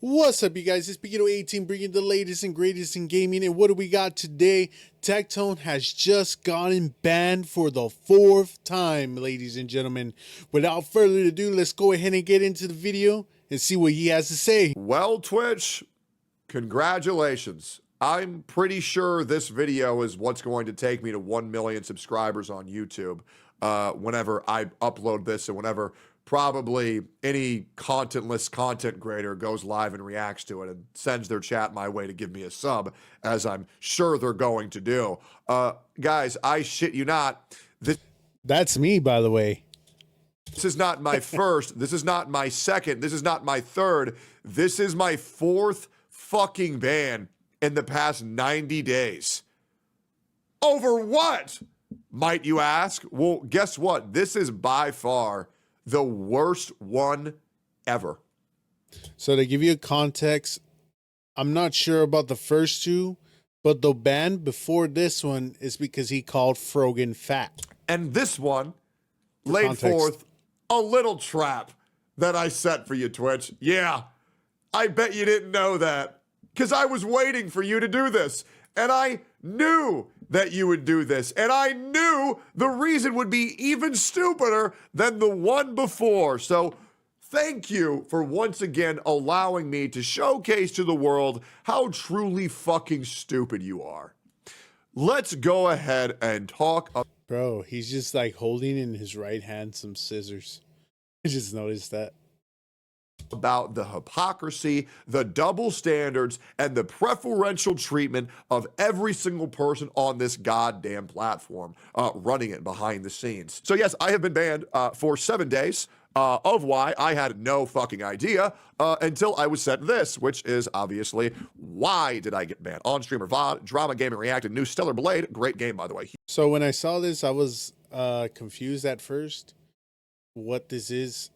What's up, you guys? It's Begino18 bringing the latest and greatest in gaming. And what do we got today? Tectone has just gotten banned for the 4th time, ladies and gentlemen. Without further ado, let's go ahead and get into the video and see what he has to say. Well, Twitch, congratulations. I'm pretty sure this video is what's going to take me to 1 million subscribers on YouTube whenever I upload this and whenever probably any contentless content creator goes live and reacts to it and sends their chat my way to give me a sub, as I'm sure they're going to do. Guys, I shit you not. That's me, by the way. This is not my first. This is not my second. This is not my third. This is my 4th fucking ban in the past 90 days. Over what, might you ask? Well, guess what? This is by far the worst one ever. So to give you a context, I'm not sure about the first two, but the ban before this one is because he called Frogan fat. And this one laid forth a little trap that I set for you, Twitch. Yeah, I bet you didn't know that, because I was waiting for you to do this. And I knew that you would do this. And I knew the reason would be even stupider than the one before. So thank you for once again allowing me to showcase to the world how truly fucking stupid you are. Let's go ahead and talk about... Bro, he's just like holding in his right hand some scissors. I just noticed that. About the hypocrisy, the double standards, and the preferential treatment of every single person on this goddamn platform running it behind the scenes. So yes, I have been banned for 7 days, of why I had no fucking idea until I was sent this, which is obviously why did I get banned. On streamer VOD, Drama Gaming Reacted, new Stellar Blade, great game by the way. So when I saw this, I was confused at first what this is.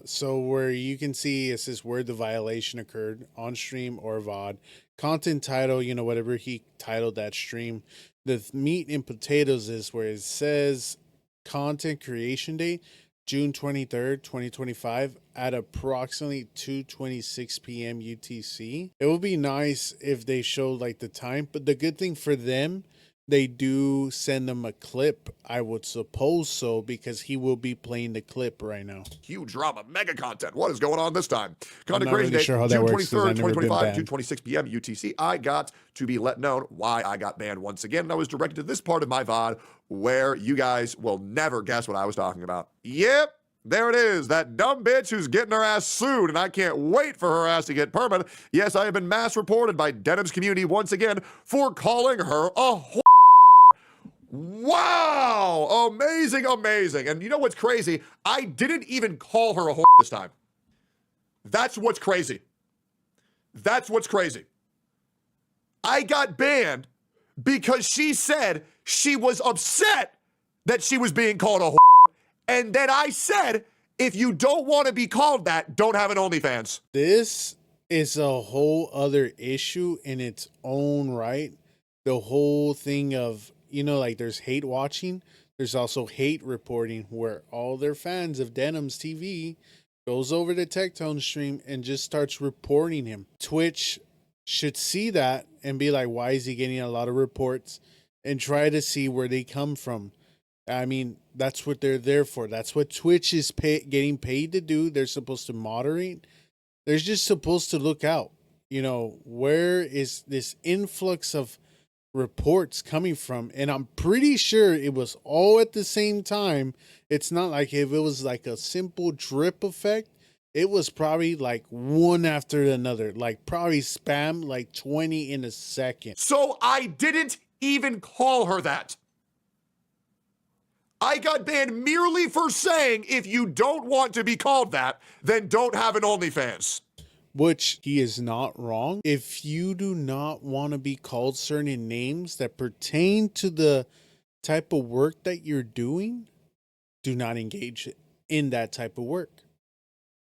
So where you can see it says where the violation occurred, on stream or VOD, content title, you know, whatever he titled that stream. The meat and potatoes is where it says content creation date, June 23rd, 2025 at approximately 2:26 p.m. UTC. It would be nice if they showed like the time, but the good thing for them, they do send them a clip, I would suppose so, because he will be playing the clip right now. Huge drama, mega content. What is going on this time? Content really creation date, sure how that June works, 23rd, 2025, 2:26 p.m. UTC. I got to be let known why I got banned once again, and I was directed to this part of my VOD where you guys will never guess what I was talking about. Yep. There it is, that dumb bitch who's getting her ass sued, and I can't wait for her ass to get permanent. Yes, I have been mass reported by Denim's community once again for calling her a whore. Wow, amazing, amazing. And you know what's crazy? I didn't even call her a whore this time. That's what's crazy. That's what's crazy. I got banned because she said she was upset that she was being called a whore. And then I said, if you don't want to be called that, don't have an OnlyFans. This is a whole other issue in its own right. The whole thing of, you know, like there's hate watching. There's also hate reporting, where all their fans of Denim's TV goes over to Tectone stream and just starts reporting him. Twitch should see that and be like, why is he getting a lot of reports? And try to see where they come from. I mean, that's what they're there for. That's what Twitch is getting paid to do. They're supposed to moderate. They're just supposed to look out. You know, where is this influx of reports coming from? And I'm pretty sure it was all at the same time. It's not like if it was like a simple drip effect. It was probably like one after another, like probably spam like 20 in a second. So I didn't even call her that. I got banned merely for saying, if you don't want to be called that, then don't have an OnlyFans. Which he is not wrong. If you do not want to be called certain names that pertain to the type of work that you're doing, do not engage in that type of work.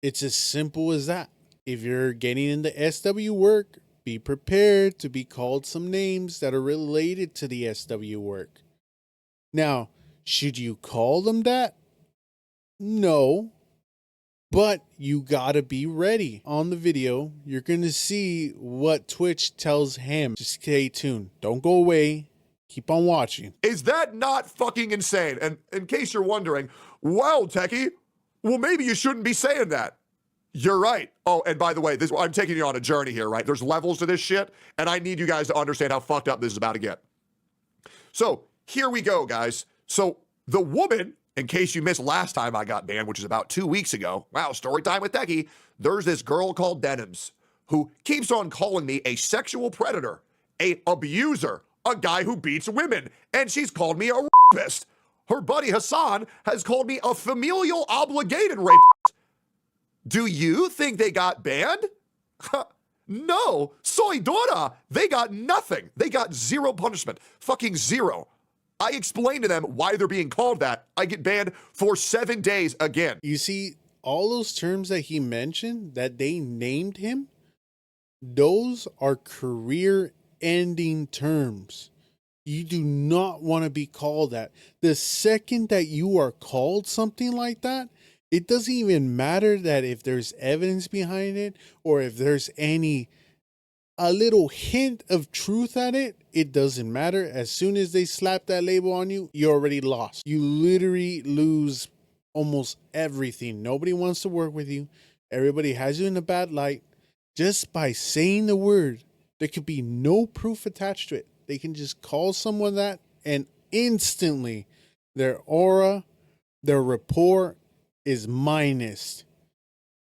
It's as simple as that. If you're getting into SW work, be prepared to be called some names that are related to the SW work. Now, should you call them that? No. But you gotta be ready. On the video, you're gonna see what Twitch tells him. Just stay tuned. Don't go away. Keep on watching. Is that not fucking insane? And in case you're wondering, well, Techie, well, maybe you shouldn't be saying that. You're right. Oh, and by the way, I'm taking you on a journey here, right? There's levels to this shit, and I need you guys to understand how fucked up this is about to get. So here we go, guys. So the woman, in case you missed last time I got banned, which is about 2 weeks ago, wow, story time with Techie, there's this girl called Denims who keeps on calling me a sexual predator, a abuser, a guy who beats women, and she's called me a rapist. Her buddy Hassan has called me a familial obligated rapist. Do you think they got banned? No, soy dora. They got nothing. They got zero punishment. Fucking zero. I explained to them why they're being called that. I get banned for 7 days again. You see, all those terms that he mentioned that they named him, those are career-ending terms. You do not want to be called that. The second that you are called something like that, it doesn't even matter that if there's evidence behind it or if there's a little hint of truth at it, it doesn't matter. As soon as they slap that label on you, you already lost. You literally lose almost everything. Nobody wants to work with you. Everybody has you in a bad light. Just by saying the word, there could be no proof attached to it. They can just call someone that, and instantly their aura, their rapport is minus.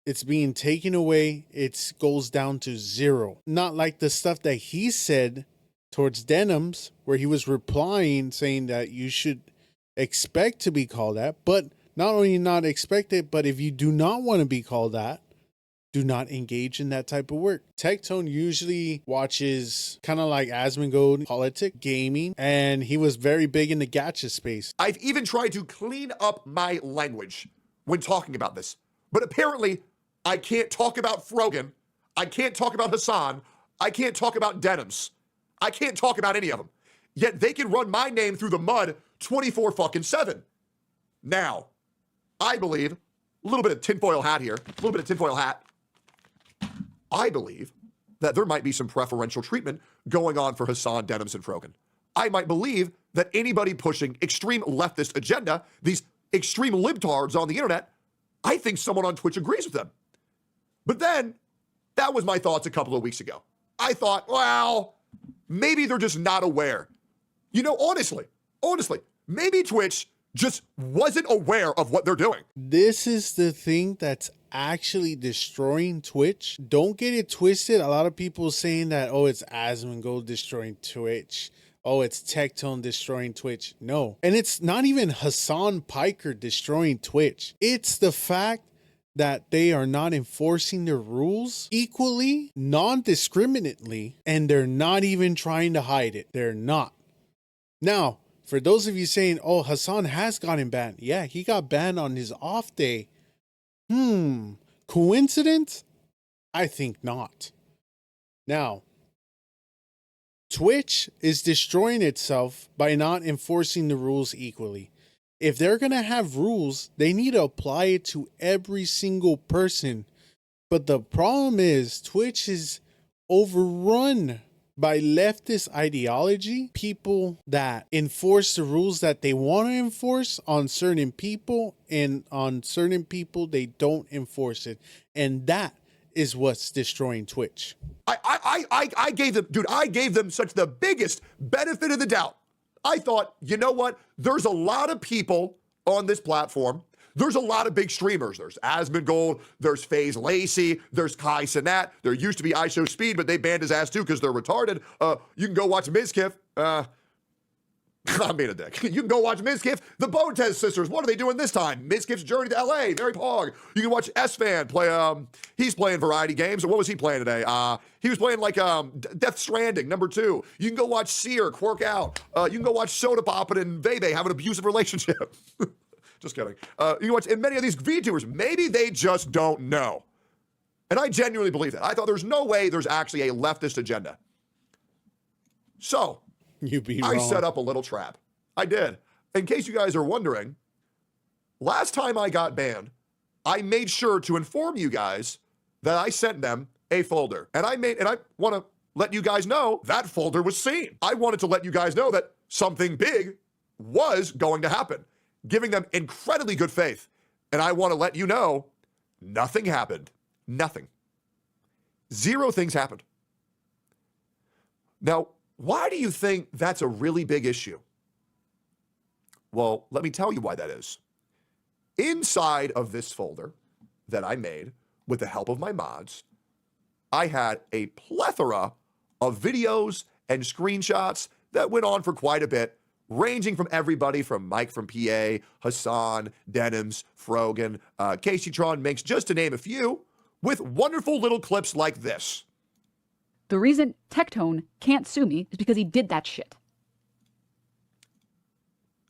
It's being taken away. It goes down to zero. Not like the stuff that he said towards Denims, where he was replying saying that you should expect to be called that, but not only not expect it, but if you do not want to be called that, do not engage in that type of work. Tectone usually watches kind of like Asmongold, politics, gaming, and he was very big in the gacha space. I've even tried to clean up my language when talking about this, but apparently I can't talk about Frogan, I can't talk about Hassan, I can't talk about Denims, I can't talk about any of them. Yet they can run my name through the mud 24/7. Now, I believe, a little bit of tinfoil hat here, a little bit of tinfoil hat. I believe that there might be some preferential treatment going on for Hassan, Denims, and Frogan. I might believe that anybody pushing extreme leftist agenda, these extreme libtards on the internet, I think someone on Twitch agrees with them. But then, that was my thoughts a couple of weeks ago. I thought, well, maybe they're just not aware. You know, honestly, maybe Twitch just wasn't aware of what they're doing. This is the thing that's actually destroying Twitch. Don't get it twisted. A lot of people saying that, oh, it's Asmongold destroying Twitch. Oh, it's Tectone destroying Twitch. No. And it's not even Hassan Piker destroying Twitch. It's the fact that they are not enforcing their rules equally, non-discriminately, and they're not even trying to hide it. They're not. Now, for those of you saying, oh, Hassan has gotten banned. Yeah, he got banned on his off day. Coincidence? I think not. Now, Twitch is destroying itself by not enforcing the rules equally. If they're going to have rules, they need to apply it to every single person. But the problem is Twitch is overrun by leftist ideology, people that enforce the rules that they want to enforce on certain people, and on certain people they don't enforce it. And that is what's destroying Twitch. I gave them such the biggest benefit of the doubt. I thought, you know what? There's a lot of people on this platform. There's a lot of big streamers. There's Asmongold, there's FaZe Lacey, there's Kai Cenat. There used to be ISO Speed, but they banned his ass too because they're retarded. You can go watch Mizkif. I'm being a dick. You can go watch Mizkif. The Botez sisters, what are they doing this time? Mizkif's journey to LA, very pog. You can watch S-Fan play, he's playing variety games. What was he playing today? He was playing like Death Stranding, #2. You can go watch Seer, Quirk Out. You can go watch Soda Poppin' and Vebe have an abusive relationship. Just kidding. You can watch, and many of these VTubers, maybe they just don't know. And I genuinely believe that. I thought there's no way there's actually a leftist agenda. So, I set up a little trap. I did. In case you guys are wondering, last time I got banned, I made sure to inform you guys that I sent them a folder. And I want to let you guys know that folder was seen. I wanted to let you guys know that something big was going to happen, giving them incredibly good faith. And I want to let you know nothing happened. Nothing. Zero things happened. Now, why do you think that's a really big issue? Well, let me tell you why that is. Inside of this folder that I made with the help of my mods, I had a plethora of videos and screenshots that went on for quite a bit, ranging from everybody from Mike from PA, Hassan, Denims, Frogan, Casey Tron Minx, just to name a few, with wonderful little clips like this. The reason Tectone can't sue me is because he did that shit.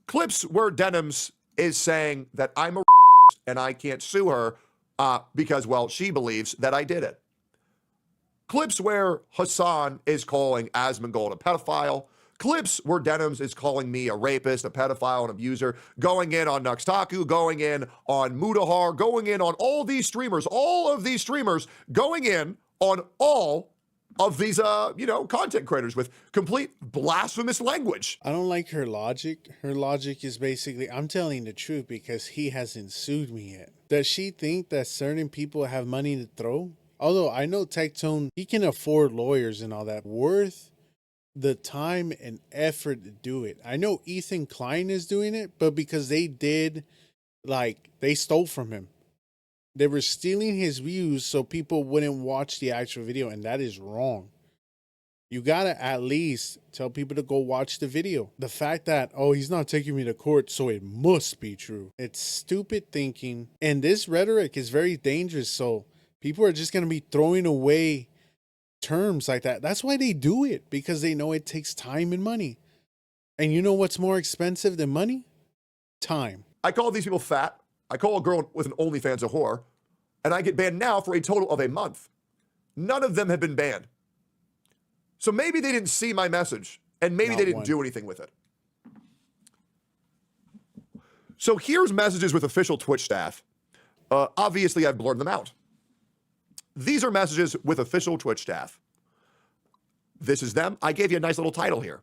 Clips where Denims is saying that I'm a and I can't sue her because, well, she believes that I did it. Clips where Hassan is calling Asmongold a pedophile. Clips where Denims is calling me a rapist, a pedophile, an abuser, going in on Nuxtaku, going in on Mudahar, going in on all of these streamers going in on all of these, content creators with complete blasphemous language. I don't like her logic. Her logic is basically, I'm telling the truth because he hasn't sued me yet. Does she think that certain people have money to throw? Although I know Tectone, he can afford lawyers and all that. Worth the time and effort to do it. I know Ethan Klein is doing it, but because they stole from him. They were stealing his views so people wouldn't watch the actual video, and that is wrong. You gotta at least tell people to go watch the video. The fact that, oh, he's not taking me to court, so it must be true. It's stupid thinking. And this rhetoric is very dangerous, so people are just gonna be throwing away terms like that. That's why they do it, because they know it takes time and money. And you know what's more expensive than money? Time. I call these people fat. I call a girl with an OnlyFans a whore, and I get banned now for a total of a month. None of them have been banned. So maybe they didn't see my message, and maybe they didn't do anything with it. So here's messages with official Twitch staff. Obviously, I've blurred them out. These are messages with official Twitch staff. This is them. I gave you a nice little title here.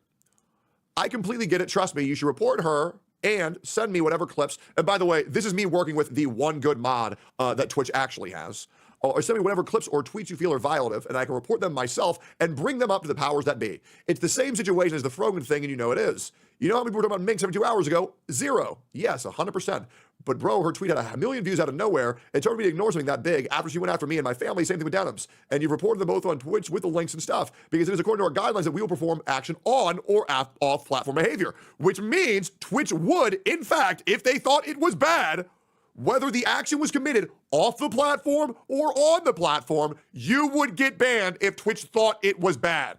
I completely get it. Trust me, you should report her and send me whatever clips. And by the way, this is me working with the one good mod that Twitch actually has. Or send me whatever clips or tweets you feel are violative, and I can report them myself and bring them up to the powers that be. It's the same situation as the Frogan thing, and you know it is. You know how many people were talking about Mink 72 hours ago? 0. Yes, 100%. But bro, her tweet had 1 million views out of nowhere and told me to ignore something that big after she went after me and my family. Same thing with Denims. And you've reported them both on Twitch with the links and stuff, because it is according to our guidelines that we will perform action on or off platform behavior, which means Twitch would, in fact, if they thought it was bad, whether the action was committed off the platform or on the platform, you would get banned if Twitch thought it was bad.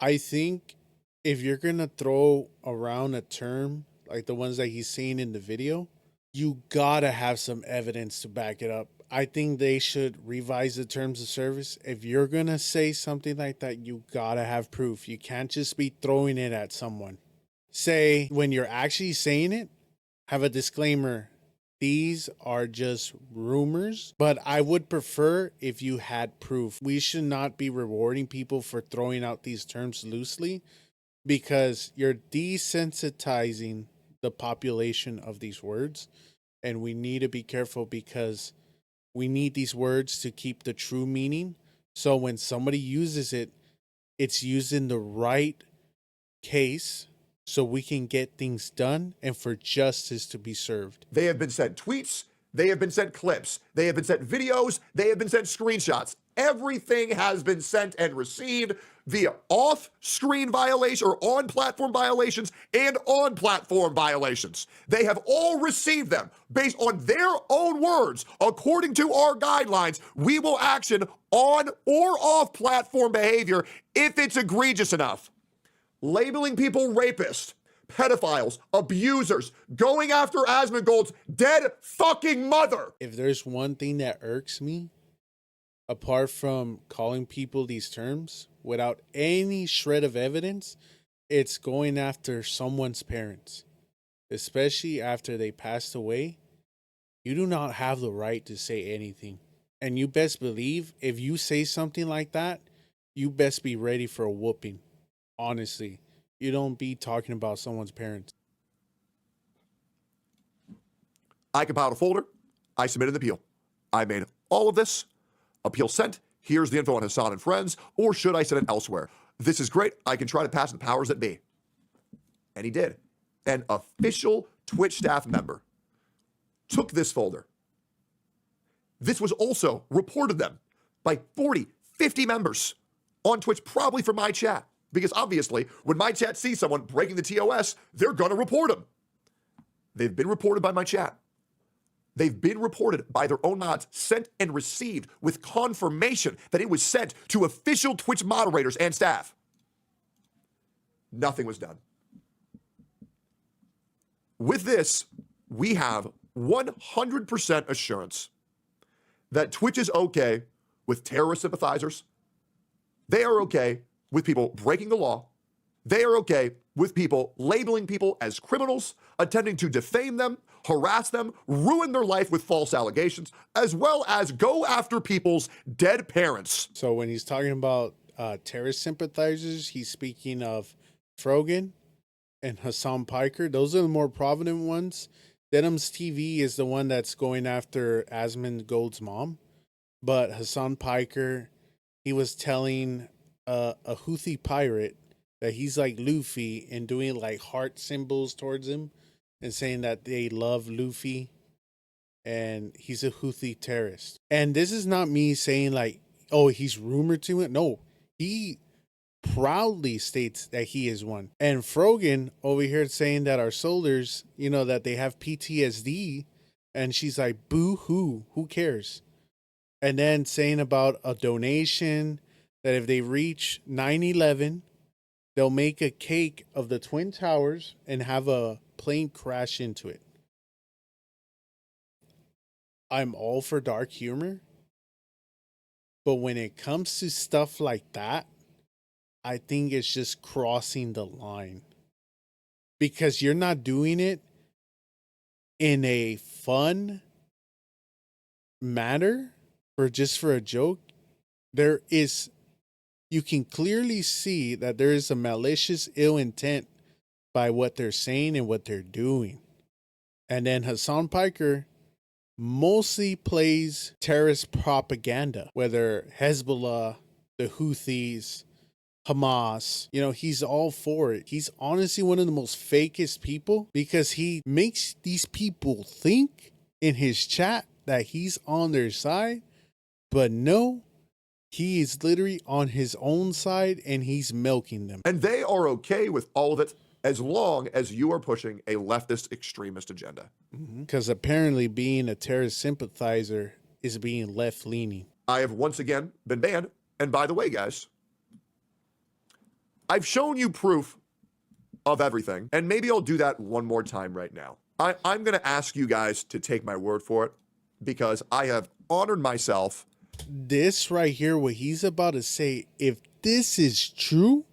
I think if you're going to throw around a term like the ones that he's saying in the video, you got to have some evidence to back it up. I think they should revise the terms of service. If you're going to say something like that, you got to have proof. You can't just be throwing it at someone. Say, when you're actually saying it, have a disclaimer. These are just rumors, but I would prefer if you had proof. We should not be rewarding people for throwing out these terms loosely, because you're desensitizing the population of these words. And we need to be careful, because we need these words to keep the true meaning. So when somebody uses it, it's used in the right case, so we can get things done and for justice to be served. They have been sent tweets. They have been sent clips. They have been sent videos. They have been sent screenshots. Everything has been sent and received via off-screen violation or on-platform violations and on-platform violations. They have all received them based on their own words. According to our guidelines, we will action on or off-platform behavior if it's egregious enough. Labeling people rapists, pedophiles, abusers, going after Asmongold's dead fucking mother. If there's one thing that irks me, apart from calling people these terms without any shred of evidence, it's going after someone's parents, especially after they passed away. you do not have the right to say anything. And you best believe if you say something like that, you best be ready for a whooping. Honestly, you don't be talking about someone's parents. I compiled a folder. I submitted an appeal. I made all of this. Appeal sent. Here's the info on Hassan and friends. Or should I send it elsewhere? This is great. I can try to pass the powers that be. And he did. An official Twitch staff member took this folder. This was also reported them by 40, 50 members on Twitch, probably from my chat. Because obviously, when my chat sees someone breaking the TOS, they're going to report them. They've been reported by my chat. They've been reported by their own mods, sent and received with confirmation that it was sent to official Twitch moderators and staff. Nothing was done. With this, we have 100% assurance that Twitch is okay with terrorist sympathizers. They are okay with people breaking the law. They are okay with people labeling people as criminals, attempting to defame them, harass them, ruin their life with false allegations, as well as go after people's dead parents. So when he's talking about terrorist sympathizers, he's speaking of Frogan and Hassan Piker. Those are the more prominent ones. Denham's TV is the one that's going after Asmund Gold's mom. But Hassan Piker, he was telling a Houthi pirate that he's like Luffy and doing like heart symbols towards him and saying that they love Luffy and he's a Houthi terrorist. And this is not me saying like, oh, he's rumored to it. No, he proudly states that he is one. And Frogan over here saying that our soldiers, you know, that they have PTSD, and she's like, boo hoo, who cares? And then saying about a donation that if they reach 9/11, they'll make a cake of the Twin Towers and have a plane crash into it. I'm all for dark humor, but when it comes to stuff like that, I think it's just crossing the line. Because you're not doing it in a fun manner or just for a joke. You can clearly see that there is a malicious ill intent by what they're saying and what they're doing. And then Hassan Piker mostly plays terrorist propaganda, whether Hezbollah, the Houthis, Hamas, you know, he's all for it. He's honestly one of the most fakest people because he makes these people think in his chat that he's on their side, but no, he is literally on his own side and he's milking them. And they are okay with all of it as long as you are pushing a leftist extremist agenda. Because apparently being a terrorist sympathizer is being left-leaning. I have once again been banned. And by the way, guys, I've shown you proof of everything, and maybe I'll do that one more time right now. I'm going to ask you guys to take my word for it because I have honored myself. This right here, what he's about to say, if this is true,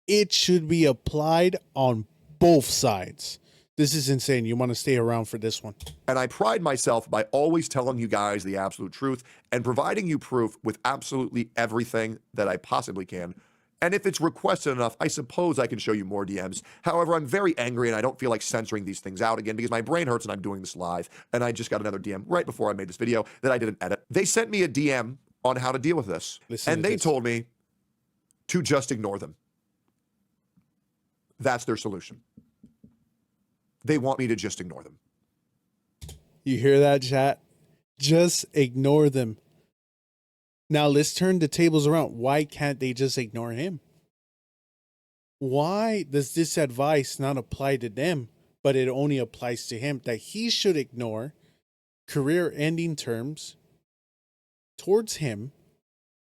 it should be applied on both sides. This is insane. You want to stay around for this one. And I pride myself by always telling you guys the absolute truth and providing you proof with absolutely everything that I possibly can. And if it's requested enough, I suppose I can show you more DMs. However, I'm very angry and I don't feel like censoring these things out again because my brain hurts and I'm doing this live. And I just got another DM right before I made this video that I didn't edit. They sent me a DM on how to deal with this. And they told me to just ignore them. That's their solution. They want me to just ignore them. You hear that, chat? Just ignore them. Now let's turn the tables around. Why can't they just ignore him? Why does this advice not apply to them, but it only applies to him? That he should ignore career-ending terms towards him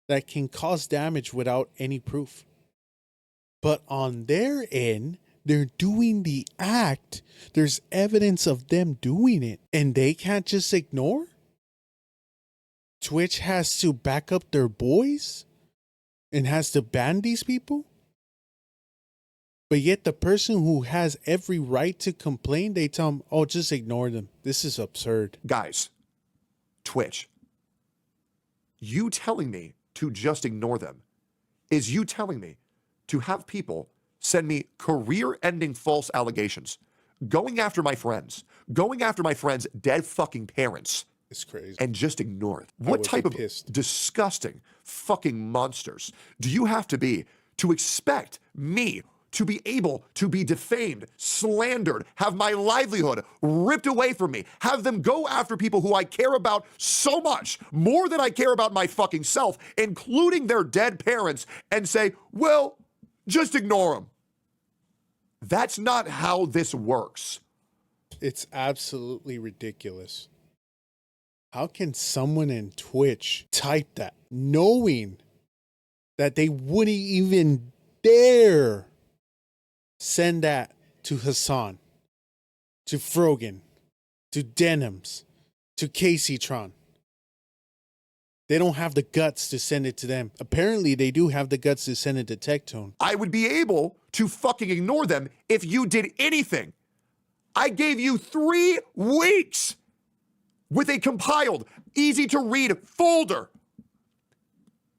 that can cause damage without any proof. But on their end, they're doing the act. There's evidence of them doing it, and they can't just ignore? Twitch has to back up their boys and has to ban these people? But yet the person who has every right to complain, they tell them, oh, just ignore them. This is absurd. Guys, Twitch, you telling me to just ignore them is you telling me to have people send me career-ending false allegations, going after my friends, dead fucking parents. It's crazy. And just ignore it. What type of disgusting fucking monsters do you have to be to expect me to be able to be defamed, slandered, have my livelihood ripped away from me, have them go after people who I care about so much, more than I care about my fucking self, including their dead parents, and say, well, just ignore them. That's not how this works. It's absolutely ridiculous. How can someone in Twitch type that knowing that they wouldn't even dare send that to Hassan, to Frogan, to Denims, to Casey Tron? They don't have the guts to send it to them. Apparently, they do have the guts to send it to Tectone. I would be able to fucking ignore them if you did anything. I gave you 3 weeks with a compiled, easy-to-read folder.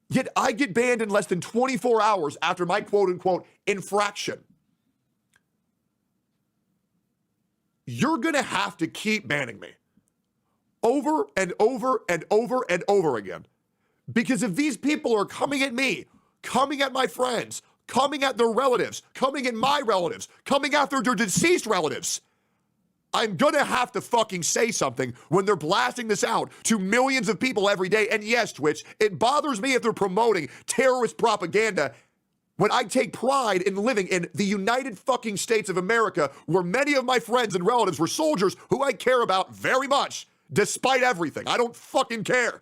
Yet I get banned in less than 24 hours after my quote-unquote infraction. You're going to have to keep banning me over and over and over and over again. Because if these people are coming at me, coming at my friends, coming at their relatives, coming at my relatives, coming after their deceased relatives, I'm gonna have to fucking say something when they're blasting this out to millions of people every day. And yes, Twitch, it bothers me if they're promoting terrorist propaganda when I take pride in living in the United fucking States of America, where many of my friends and relatives were soldiers who I care about very much, despite everything. I don't fucking care.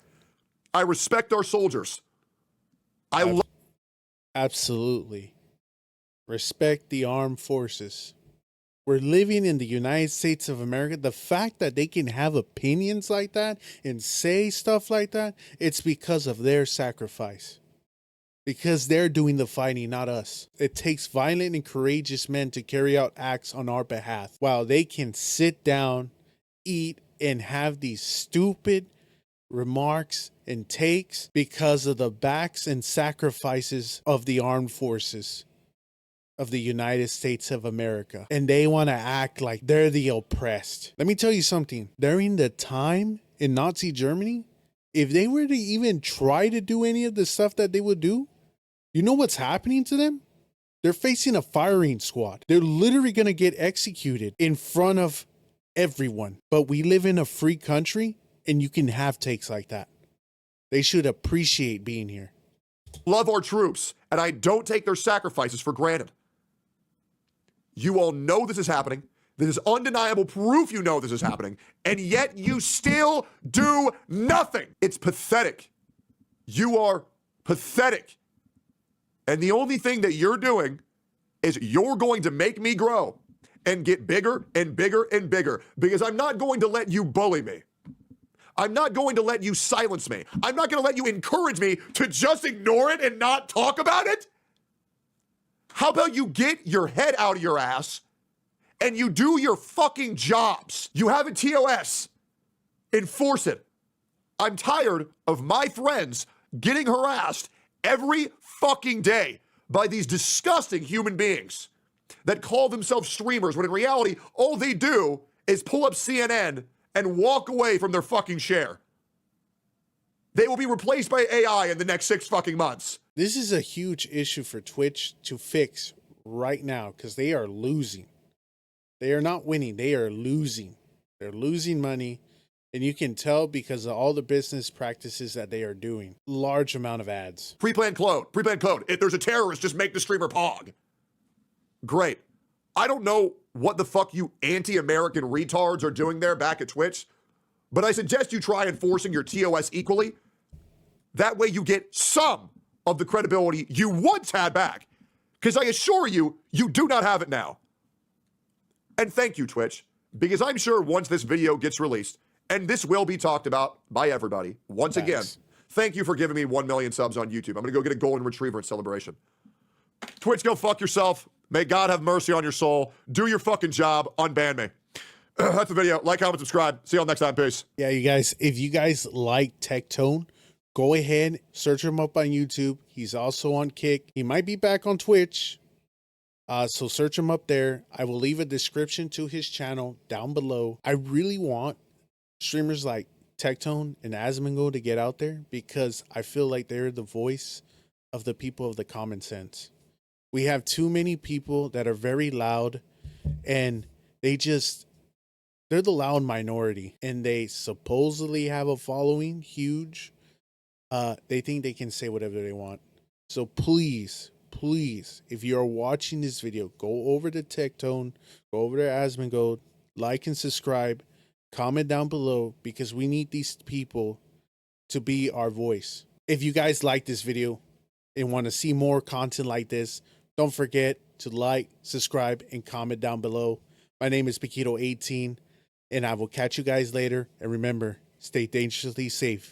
I respect our soldiers. Absolutely. Respect the armed forces. We're living in the United States of America. The fact that they can have opinions like that and say stuff like that, it's because of their sacrifice. Because they're doing the fighting, not us. It takes violent and courageous men to carry out acts on our behalf, while they can sit down, eat, and have these stupid remarks and takes because of the backs and sacrifices of the armed forces of the United States of America. And they want to act like they're the oppressed. Let me tell you something. During the time in Nazi Germany, if they were to even try to do any of the stuff that they would do, you know what's happening to them? They're facing a firing squad. They're literally going to get executed in front of everyone. But we live in a free country, and you can have takes like that. They should appreciate being here. Love our troops, and I don't take their sacrifices for granted. You all know this is happening. This is undeniable proof you know this is happening, and yet you still do nothing. It's pathetic. You are pathetic. And the only thing that you're doing is you're going to make me grow and get bigger and bigger and bigger, because I'm not going to let you bully me. I'm not going to let you silence me. I'm not going to let you encourage me to just ignore it and not talk about it. How about you get your head out of your ass and you do your fucking jobs? You have a TOS. Enforce it. I'm tired of my friends getting harassed every fucking day by these disgusting human beings that call themselves streamers when in reality, all they do is pull up CNN and walk away from their fucking share. They will be replaced by AI in the next 6 fucking months. This is a huge issue for Twitch to fix right now because they are losing. They are not winning. They are losing. They're losing money. And you can tell because of all the business practices that they are doing. Large amount of ads. Pre-planned code. Pre-planned code. If there's a terrorist, just make the streamer pog. Great. I don't know what the fuck you anti-American retards are doing there back at Twitch, but I suggest you try enforcing your TOS equally. That way you get some of the credibility you once had back. Because I assure you, you do not have it now. And thank you, Twitch, because I'm sure once this video gets released, and this will be talked about by everybody, once again, thank you for giving me 1 million subs on YouTube. I'm going to go get a golden retriever in celebration. Twitch, go fuck yourself. May God have mercy on your soul. Do your fucking job. Unban me. That's the video. Like, comment, subscribe. See y'all next time. Peace. Yeah, you guys, if you guys like Tectone, go ahead, search him up on YouTube. He's also on Kick. He might be back on Twitch. So search him up there. I will leave a description to his channel down below. I really want streamers like Tectone and Asmongold to get out there because I feel like they're the voice of the people of the common sense. We have too many people that are very loud and they're the loud minority and they supposedly have a following huge. They think they can say whatever they want. So please, if you're watching this video, go over to Tectone, go over to Asmongold, like and subscribe, comment down below because we need these people to be our voice. If you guys like this video and want to see more content like this, don't forget to like, subscribe, and comment down below. My name is Paquito18, and I will catch you guys later. And remember, stay dangerously safe.